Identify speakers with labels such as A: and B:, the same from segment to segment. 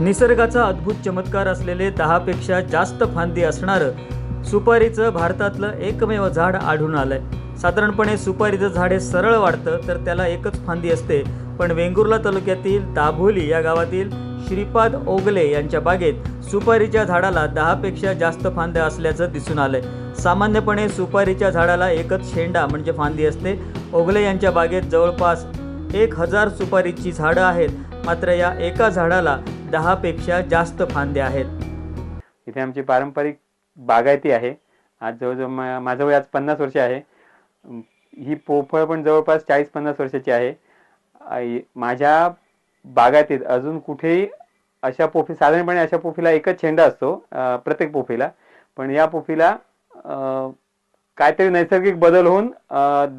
A: निसर्गाचा अद्भुत चमत्कार असलेले 10 पेक्षा जास्त फांदी असणारं सुपारीचं भारतातलं एकमेव झाड आढळून आलंय। साधारणपणे सुपारीचं झाड हे सरळ वाढतं तर त्याला एकच फांदी असते, पण वेंगुर्ला तालुक्यातील दाभोली या गावातील श्रीपाद ओगले यांच्या बागेत सुपारीच्या झाडाला 10 पेक्षा जास्त फांद्या असल्याचं दिसून आलंय। सामान्यपणे सुपारीच्या झाडाला एकच शेंडा म्हणजे फांदी असते। ओगले यांच्या बागेत जवळपास 1000 सुपारीची झाडं आहेत, मात्र या एका झाडाला 10 पेक्षा जास्त फांद्या आहेत।
B: इथे आमची पारंपरिक बागायती आहे। आज जवळजवळ माझं वय आज 50 वर्ष आहे। ही पोफळ पण जवळपास 40-50 वर्षाची आहे। माझ्या बागायतीत अजून कुठेही अशा पोफी साधारणपणे अशा पोफीला एकच शेंडा असतो प्रत्येक पोफीला, पण या पोफीला काहीतरी नैसर्गिक बदल होऊन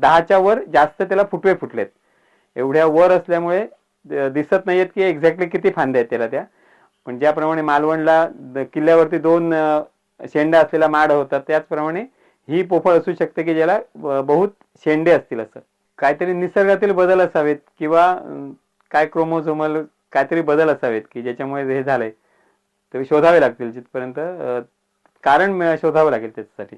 B: 10च्या वर जास्त त्याला फुटवे फुटलेत। एवढ्या वर असल्यामुळे दिसत नाहीयेत की एक्झॅक्टली किती फांद्या आहेत त्याला त्या, पण ज्याप्रमाणे मालवणला किल्ल्यावरती 2 शेंडा असलेला माड होता, त्याचप्रमाणे ही पोफळ असू शकते की ज्याला बहुत शेंडे असतील। असं काहीतरी निसर्गातील बदल असावेत किंवा काय क्रोमोझोमल काहीतरी बदल असावेत की ज्याच्यामुळे हे झालंय, ते शोधावे लागतील। जिथपर्यंत कारण शोधावं लागेल त्याच्यासाठी।